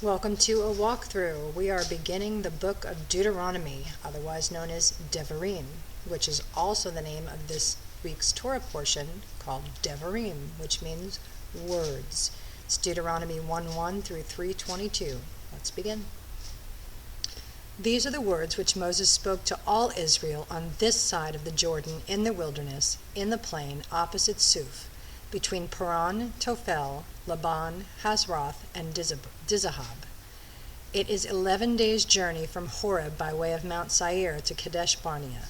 Welcome to a walkthrough. We are beginning the book of Deuteronomy, otherwise known as Devarim, which is also the name of this week's Torah portion called Devarim, which means words. It's Deuteronomy 1:1 through 3:22. Let's begin. These are the words which Moses spoke to all Israel on this side of the Jordan in the wilderness, in the plain opposite Suf, between Paran, Tophel, Laban, Hazroth, and Dizahab. It is 11 days' journey from Horeb by way of Mount Seir to Kadesh Barnea.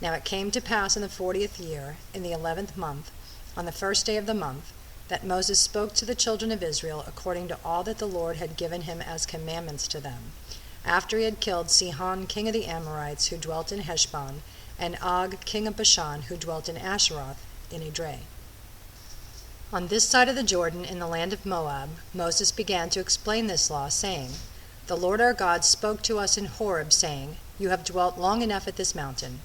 Now it came to pass in the 40th year, in the 11th month, on the first day of the month, that Moses spoke to the children of Israel according to all that the Lord had given him as commandments to them, after he had killed Sihon king of the Amorites who dwelt in Heshbon, and Og king of Bashan who dwelt in Asheroth in Edrei. On this side of the Jordan, in the land of Moab, Moses began to explain this law, saying, The Lord our God spoke to us in Horeb, saying, You have dwelt long enough at this mountain.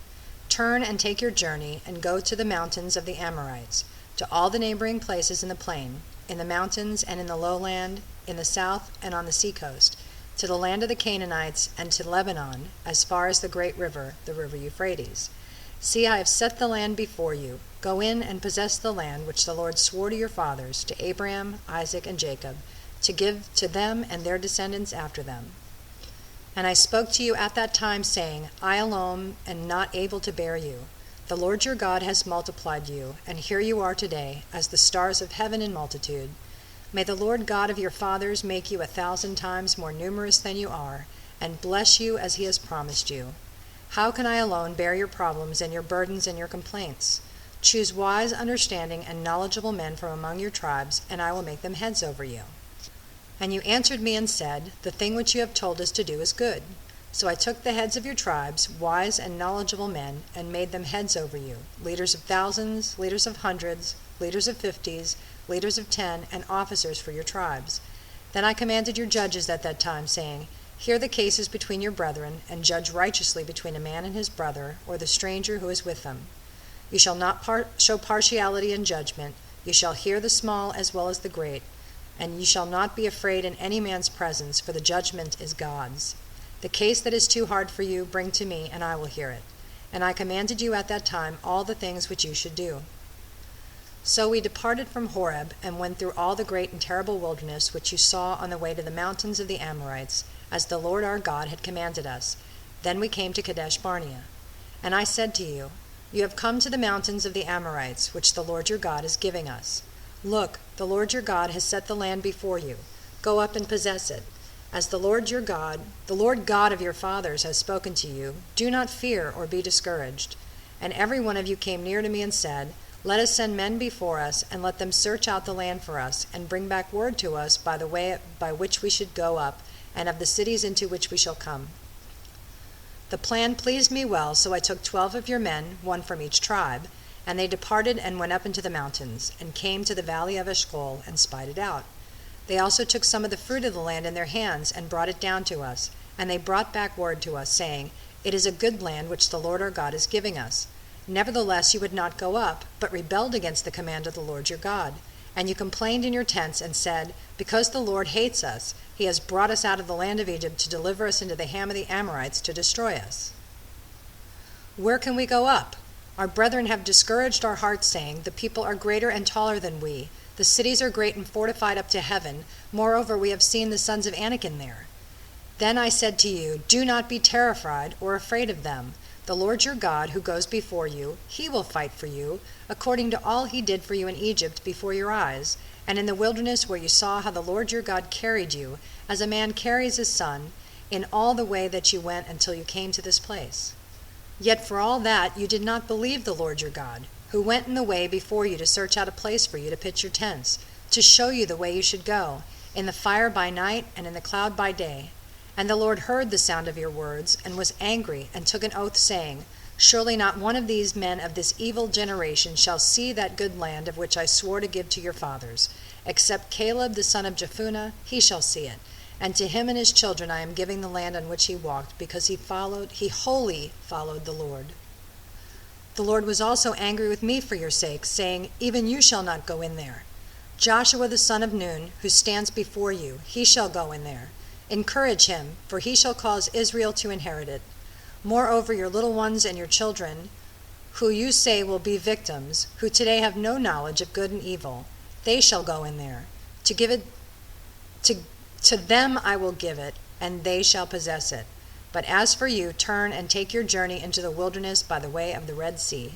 Turn and take your journey, and go to the mountains of the Amorites, to all the neighboring places in the plain, in the mountains and in the lowland, in the south and on the seacoast, to the land of the Canaanites, and to Lebanon, as far as the great river, the river Euphrates. See, I have set the land before you. Go in and possess the land which the Lord swore to your fathers, to Abraham, Isaac, and Jacob, to give to them and their descendants after them. And I spoke to you at that time, saying, I alone am not able to bear you. The Lord your God has multiplied you, and here you are today, as the stars of heaven in multitude. May the Lord God of your fathers make you 1,000 times more numerous than you are, and bless you as he has promised you. How can I alone bear your problems and your burdens and your complaints? Choose wise, understanding, and knowledgeable men from among your tribes, and I will make them heads over you. And you answered me and said, The thing which you have told us to do is good. So I took the heads of your tribes, wise and knowledgeable men, and made them heads over you, leaders of thousands, leaders of hundreds, leaders of 50s, leaders of 10, and officers for your tribes. Then I commanded your judges at that time, saying, Hear the cases between your brethren, and judge righteously between a man and his brother, or the stranger who is with them. You shall not show partiality in judgment. You shall hear the small as well as the great, and you shall not be afraid in any man's presence, for the judgment is God's. The case that is too hard for you, bring to me, and I will hear it. And I commanded you at that time all the things which you should do. So we departed from Horeb, and went through all the great and terrible wilderness which you saw on the way to the mountains of the Amorites, as the Lord our God had commanded us. Then we came to Kadesh Barnea. And I said to you, You have come to the mountains of the Amorites, which the Lord your God is giving us. Look, the Lord your God has set the land before you. Go up and possess it. As the Lord your God, the Lord God of your fathers, has spoken to you, do not fear or be discouraged. And every one of you came near to me and said, Let us send men before us, and let them search out the land for us, and bring back word to us by the way by which we should go up, and of the cities into which we shall come. The plan pleased me well, so I took 12 of your men, one from each tribe, and they departed and went up into the mountains, and came to the valley of Eshcol, and spied it out. They also took some of the fruit of the land in their hands, and brought it down to us, and they brought back word to us, saying, It is a good land which the Lord our God is giving us. Nevertheless you would not go up, but rebelled against the command of the Lord your God. And you complained in your tents, and said, Because the Lord hates us, he has brought us out of the land of Egypt to deliver us into the hand of the Amorites to destroy us. Where can we go up? Our brethren have discouraged our hearts, saying, The people are greater and taller than we. The cities are great and fortified up to heaven. Moreover, we have seen the sons of Anakim there. Then I said to you, Do not be terrified or afraid of them. The Lord your God, who goes before you, he will fight for you, according to all he did for you in Egypt before your eyes, and in the wilderness where you saw how the Lord your God carried you, as a man carries his son, in all the way that you went until you came to this place. Yet for all that you did not believe the Lord your God, who went in the way before you to search out a place for you to pitch your tents, to show you the way you should go, in the fire by night and in the cloud by day. And the Lord heard the sound of your words, and was angry, and took an oath, saying, Surely not one of these men of this evil generation shall see that good land of which I swore to give to your fathers. Except Caleb the son of Jephunneh, he shall see it. And to him and his children I am giving the land on which he walked, because he wholly followed the Lord. The Lord was also angry with me for your sakes, saying, Even you shall not go in there. Joshua the son of Nun, who stands before you, he shall go in there. Encourage him, for he shall cause Israel to inherit it. Moreover, your little ones and your children, who you say will be victims, who today have no knowledge of good and evil, they shall go in there. To them I will give it, and they shall possess it. But as for you, turn and take your journey into the wilderness by the way of the Red Sea.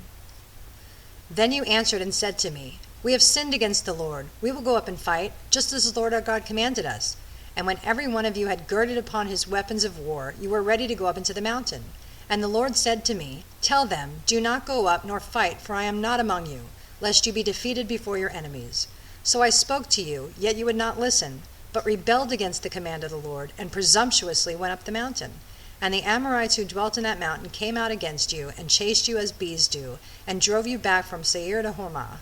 Then you answered and said to me, We have sinned against the Lord. We will go up and fight, just as the Lord our God commanded us. And when every one of you had girded upon his weapons of war, you were ready to go up into the mountain. And the Lord said to me, Tell them, do not go up nor fight, for I am not among you, lest you be defeated before your enemies. So I spoke to you, yet you would not listen, but rebelled against the command of the Lord, and presumptuously went up the mountain. And the Amorites who dwelt in that mountain came out against you, and chased you as bees do, and drove you back from Seir to Hormah.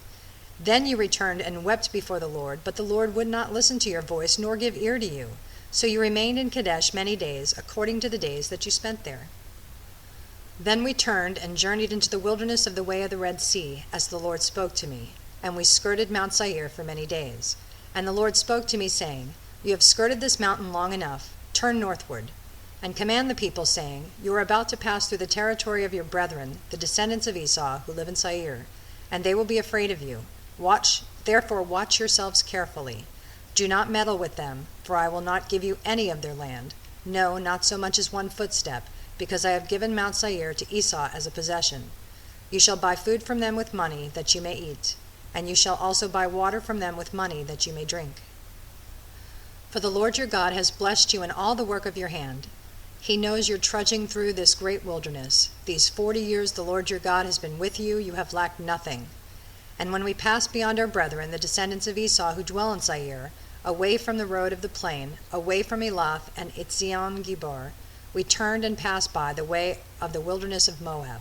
Then you returned and wept before the Lord, but the Lord would not listen to your voice, nor give ear to you. So you remained in Kadesh many days, according to the days that you spent there. Then we turned and journeyed into the wilderness of the way of the Red Sea, as the Lord spoke to me, and we skirted Mount Seir for many days. And the Lord spoke to me, saying, You have skirted this mountain long enough, turn northward, and command the people, saying, You are about to pass through the territory of your brethren, the descendants of Esau, who live in Seir, and they will be afraid of you. Therefore watch yourselves carefully. Do not meddle with them, for I will not give you any of their land, no, not so much as one footstep, because I have given Mount Seir to Esau as a possession. You shall buy food from them with money, that you may eat, and you shall also buy water from them with money, that you may drink. For the Lord your God has blessed you in all the work of your hand. He knows you're trudging through this great wilderness. These 40 years the Lord your God has been with you, you have lacked nothing. And when we passed beyond our brethren, the descendants of Esau who dwell in Seir, away from the road of the plain, away from Elath and Etzion-Geber, we turned and passed by the way of the wilderness of Moab.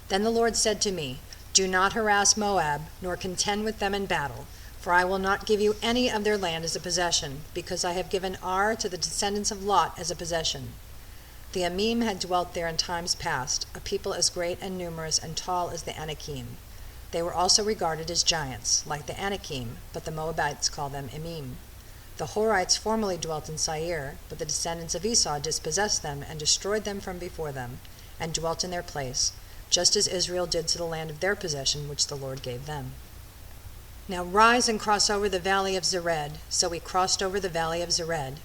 Then the Lord said to me, Do not harass Moab, nor contend with them in battle, for I will not give you any of their land as a possession, because I have given Ar to the descendants of Lot as a possession. The Amim had dwelt there in times past, a people as great and numerous and tall as the Anakim. They were also regarded as giants, like the Anakim, but the Moabites call them Emim. The Horites formerly dwelt in Seir, but the descendants of Esau dispossessed them and destroyed them from before them, and dwelt in their place, just as Israel did to the land of their possession which the Lord gave them. Now rise and cross over the valley of Zered. So we crossed over the valley of Zered.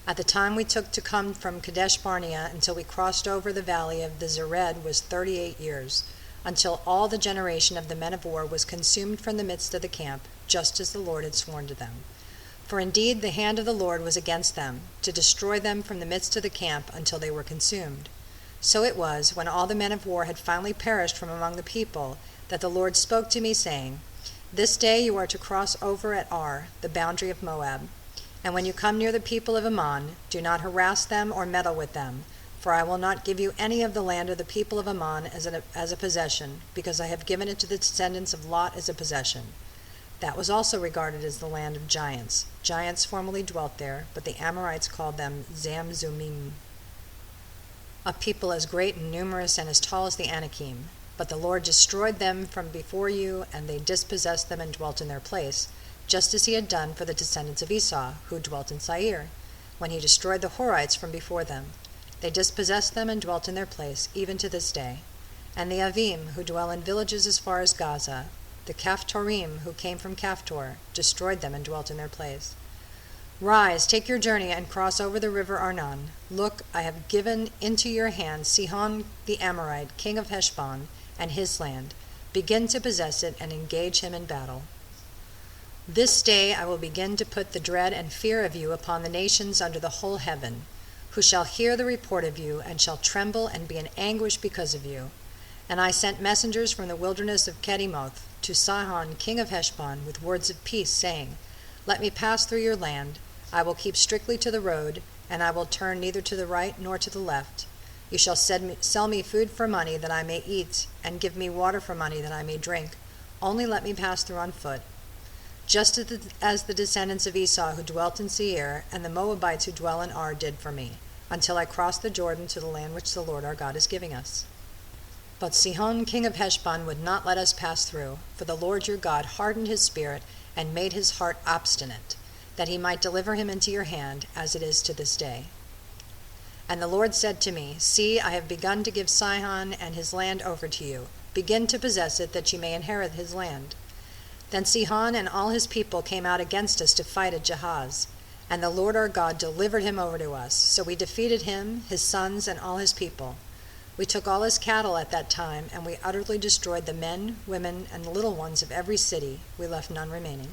At the time we took to come from Kadesh Barnea until we crossed over the valley of the Zered was 38 years, until all the generation of the men of war was consumed from the midst of the camp, just as the Lord had sworn to them. For indeed the hand of the Lord was against them, to destroy them from the midst of the camp until they were consumed. So it was, when all the men of war had finally perished from among the people, that the Lord spoke to me, saying, This day you are to cross over at Ar, the boundary of Moab. And when you come near the people of Ammon, do not harass them or meddle with them, for I will not give you any of the land of the people of Ammon as a possession, because I have given it to the descendants of Lot as a possession. That was also regarded as the land of giants. Giants formerly dwelt there, but the Amorites called them Zamzumim, a people as great and numerous and as tall as the Anakim. But the Lord destroyed them from before you, and they dispossessed them and dwelt in their place, just as he had done for the descendants of Esau, who dwelt in Seir, when he destroyed the Horites from before them. They dispossessed them and dwelt in their place, even to this day. And the Avim, who dwell in villages as far as Gaza, the Caphtorim, who came from Caphtor, destroyed them and dwelt in their place. Rise, take your journey, and cross over the river Arnon. Look, I have given into your hand Sihon the Amorite, king of Heshbon, and his land. Begin to possess it, and engage him in battle. This day I will begin to put the dread and fear of you upon the nations under the whole heaven, who shall hear the report of you, and shall tremble and be in anguish because of you. And I sent messengers from the wilderness of Kedimoth to Sihon king of Heshbon with words of peace, saying, Let me pass through your land. I will keep strictly to the road, and I will turn neither to the right nor to the left. You shall sell me food for money that I may eat, and give me water for money that I may drink. Only let me pass through on foot. Just as the descendants of Esau who dwelt in Seir, and the Moabites who dwell in Ar did for me, until I crossed the Jordan to the land which the Lord our God is giving us. But Sihon king of Heshbon would not let us pass through, for the Lord your God hardened his spirit, and made his heart obstinate, that he might deliver him into your hand, as it is to this day. And the Lord said to me, See, I have begun to give Sihon and his land over to you. Begin to possess it, that you may inherit his land. Then Sihon and all his people came out against us to fight at Jahaz, and the Lord our God delivered him over to us. So we defeated him, his sons, and all his people. We took all his cattle at that time, and we utterly destroyed the men, women, and little ones of every city. We left none remaining.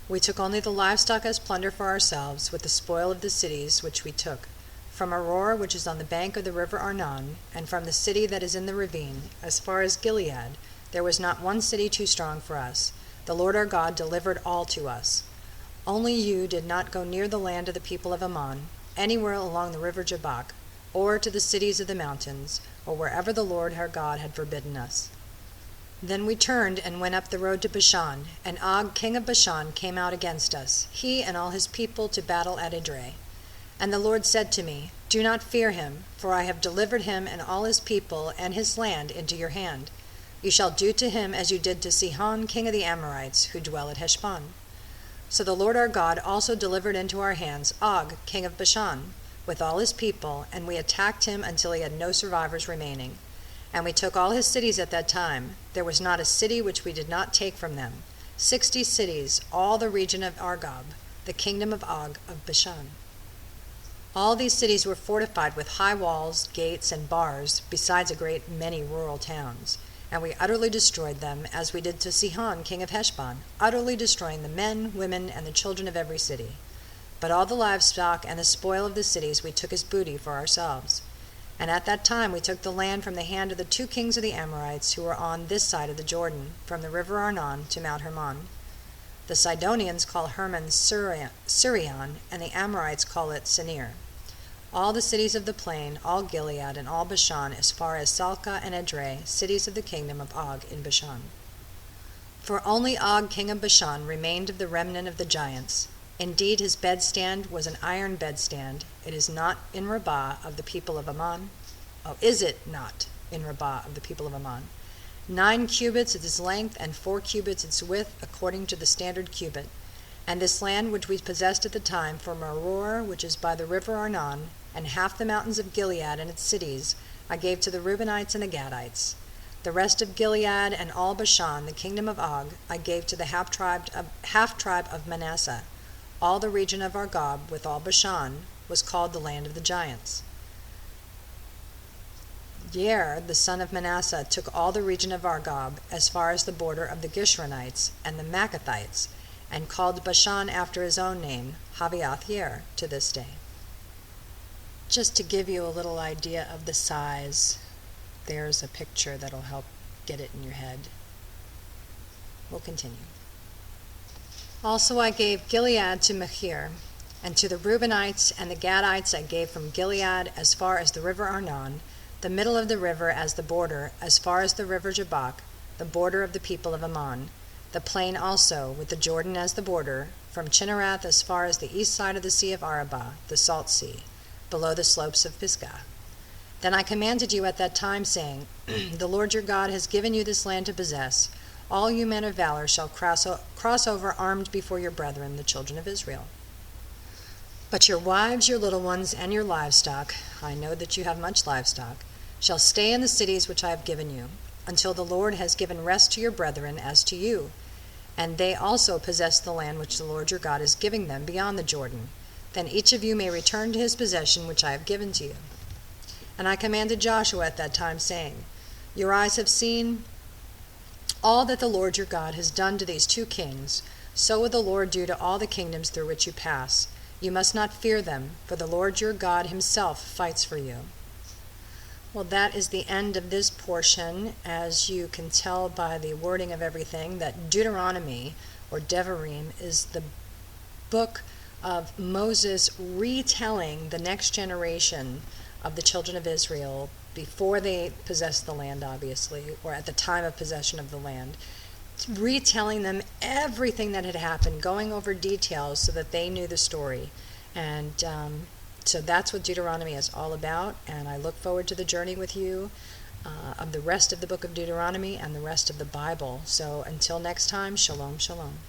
We took only the livestock as plunder for ourselves, with the spoil of the cities which we took, from Aurora, which is on the bank of the river Arnon, and from the city that is in the ravine, as far as Gilead. There was not one city too strong for us. The Lord our God delivered all to us. Only you did not go near the land of the people of Ammon, anywhere along the river Jabbok, or to the cities of the mountains, or wherever the Lord our God had forbidden us. Then we turned and went up the road to Bashan, and Og king of Bashan came out against us, he and all his people, to battle at Edrei. And the Lord said to me, Do not fear him, for I have delivered him and all his people and his land into your hand. You shall do to him as you did to Sihon king of the Amorites, who dwell at Heshbon. So the Lord our God also delivered into our hands Og king of Bashan, with all his people, and we attacked him until he had no survivors remaining. And we took all his cities at that time. There was not a city which we did not take from them. 60 cities, all the region of Argob, the kingdom of Og of Bashan. All these cities were fortified with high walls, gates, and bars, besides a great many rural towns. And we utterly destroyed them, as we did to Sihon king of Heshbon, utterly destroying the men, women, and the children of every city. But all the livestock and the spoil of the cities we took as booty for ourselves. And at that time we took the land from the hand of the 2 kings of the Amorites, who were on this side of the Jordan, from the river Arnon to Mount Hermon. The Sidonians call Hermon Sirion, and the Amorites call it Senir. All the cities of the plain, all Gilead, and all Bashan, as far as Salcah and Edrei, cities of the kingdom of Og in Bashan. For only Og king of Bashan remained of the remnant of the giants. Indeed, his bedstand was an iron bedstand. It is not in Rabbah of the people of Ammon. Oh, is it not in Rabbah of the people of Ammon? 9 cubits is its length, and 4 cubits its width, according to the standard cubit. And this land which we possessed at the time, from Aurora, which is by the river Arnon, and half the mountains of Gilead and its cities, I gave to the Reubenites and the Gadites. The rest of Gilead and all Bashan, the kingdom of Og, I gave to the half-tribe of Manasseh. All the region of Argob, with all Bashan, was called the land of the giants. Yair, the son of Manasseh, took all the region of Argob, as far as the border of the Gishonites and the Maccathites, and called Bashan after his own name, Haviath Yair, to this day. Just to give you a little idea of the size, there's a picture that'll help get it in your head. We'll continue. Also I gave Gilead to Machir, and to the Reubenites and the Gadites I gave from Gilead as far as the river Arnon, the middle of the river as the border, as far as the river Jabbok, the border of the people of Ammon, the plain also, with the Jordan as the border, from Chinnereth as far as the east side of the Sea of Arabah, the Salt Sea, below the slopes of Pisgah. Then I commanded you at that time, saying, The Lord your God has given you this land to possess. All you men of valor shall cross over armed before your brethren, the children of Israel. But your wives, your little ones, and your livestock, I know that you have much livestock, shall stay in the cities which I have given you, until the Lord has given rest to your brethren as to you, and they also possess the land which the Lord your God is giving them beyond the Jordan. Then each of you may return to his possession which I have given to you. And I commanded Joshua at that time, saying, Your eyes have seen all that the Lord your God has done to these 2 kings, so will the Lord do to all the kingdoms through which you pass. You must not fear them, for the Lord your God himself fights for you. Well, that is the end of this portion. As you can tell by the wording of everything, that Deuteronomy, or Devarim, is the book of Moses retelling the next generation of the children of Israel before they possessed the land, obviously, or at the time of possession of the land, retelling them everything that had happened, going over details so that they knew the story. And so that's what Deuteronomy is all about, and I look forward to the journey with you of the rest of the book of Deuteronomy and the rest of the Bible. So until next time, shalom, shalom.